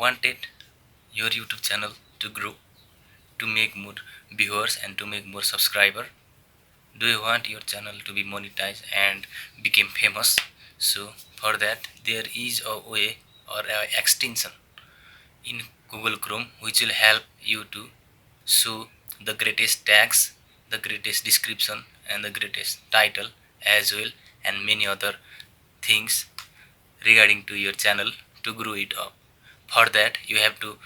wanted your YouTube channel to grow, to make more viewers and to make more subscriber? Do you want your channel to be monetized and become famous? So for that there is a way or a extension in Google Chrome which will help you to show the greatest tags, the greatest description and the greatest title as well, and many other things regarding to your channel to grow it up. For that you have to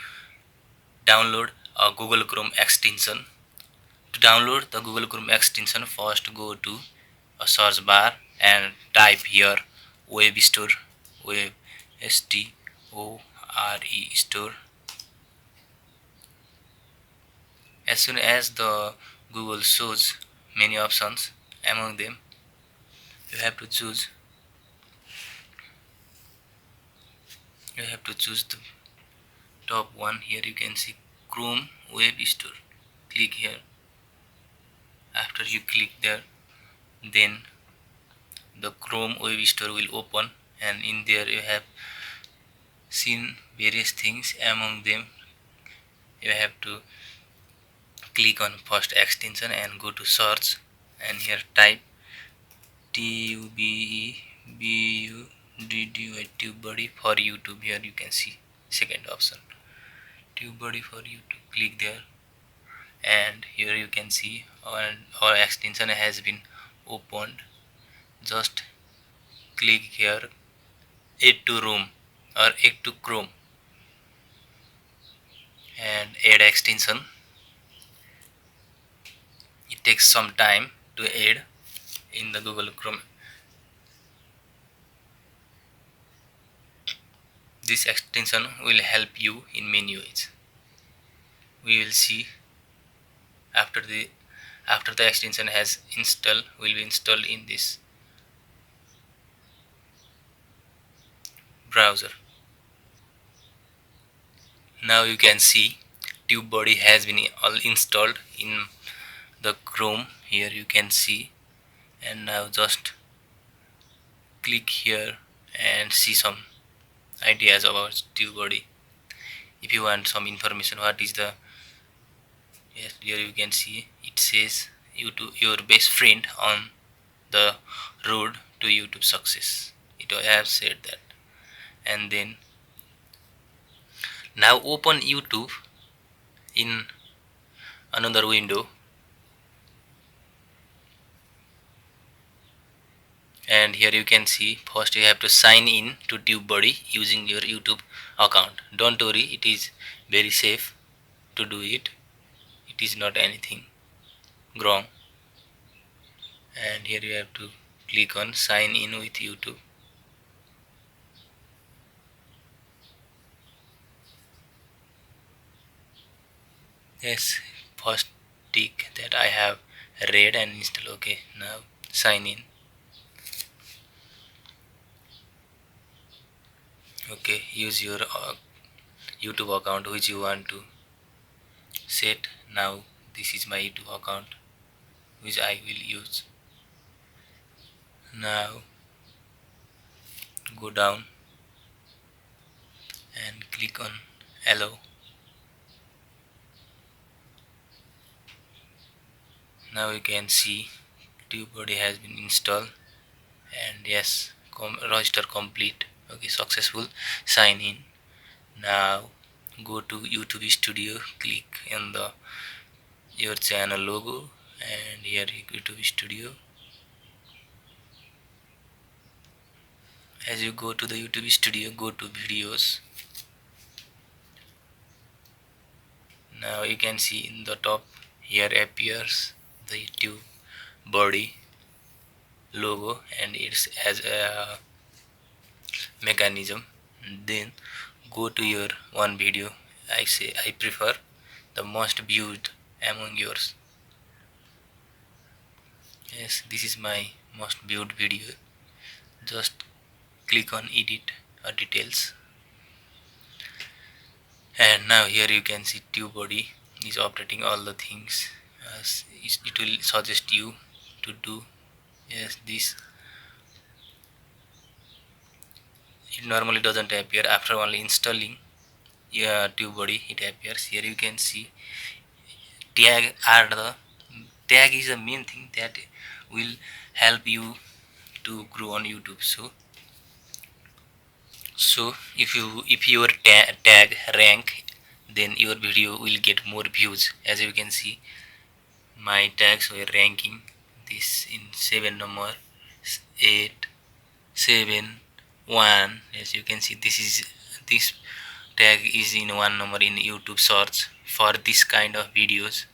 download a Google Chrome extension. To download the Google Chrome extension, first go to a search bar and type here web store, web store store. As soon as the Google shows many options, among them you have to choose the top one. Here you can see Chrome web store. Click here. After you click there, then the Chrome web store will open, and in there you have seen various things. Among them you have to click on first extension and go to search, and here type TubeBuddy for YouTube. Here you can see second option, TubeBuddy for YouTube. Click there, and here you can see our extension has been opened. Just click here, add to Chrome or add to Chrome, and add extension. It takes some time to add in the Google Chrome. This extension will help you in many ways. We will see after the extension has installed, will be installed in this browser. Now you can see TubeBuddy has been all installed in the Chrome. Here you can see, and now just click here and see some ideas about TubeBuddy. If you want some information what is the, yes, here you can see it says YouTube, your best friend on the road to YouTube success. It has said that. And then now open YouTube in another window, and here you can see first you have to sign in to TubeBuddy using your YouTube account. Don't worry, it is very safe to do it. It is not anything wrong. And here you have to click on sign in with YouTube. Yes, first tick that I have read and installed. Okay, now sign in. Okay, use your YouTube account which you want to set. Now this is my YouTube account which I will use. Now go down and click on allow. Now you can see TubeBuddy has been installed, and yes, register complete. Okay, successful sign in. Now go to YouTube Studio, click on the your channel logo, and here YouTube Studio. As you go to the YouTube Studio, go to videos. Now you can see in the top here appears the TubeBuddy logo, and it's as a mechanism. Then go to your one video. I say I prefer the most viewed among yours. Yes, this is my most viewed video. Just click on edit or details, and now here you can see TubeBuddy is operating all the things. It will suggest you to do, yes, this. It normally doesn't appear after only installing. TubeBuddy, it appears here. You can see tag is the main thing that will help you to grow on YouTube. So if your tag rank, then your video will get more views. As you can see, my tags were ranking this in 7 number, 8, 7, 1. As you can see, this tag is in 1 number in YouTube search for this kind of videos.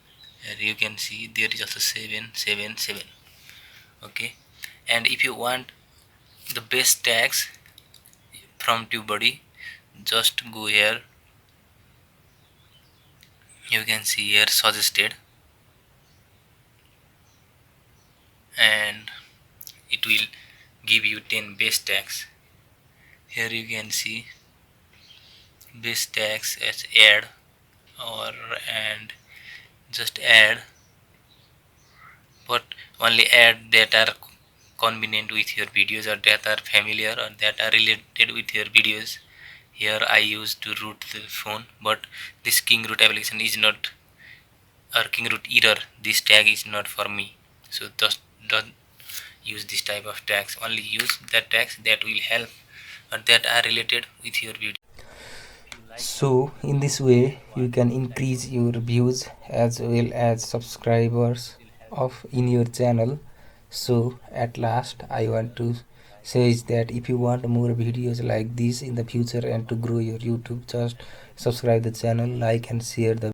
As you can see, there is also 7, 7, 7. Okay, and if you want the best tags from TubeBuddy, just go here. You can see here suggested, and it will give you 10 best tags. Here you can see best tags as add, or and just add, but only add that are convenient with your videos, or that are familiar, or that are related with your videos. Here I use to root the phone, but this King Root application is not, or King Root error, this tag is not for me. So just don't use this type of tags. Only use that tags that will help or that are related with your video. So in this way you can increase your views as well as subscribers of in your channel. So at last I want to say is that if you want more videos like this in the future and to grow your YouTube, just subscribe the channel, like and share the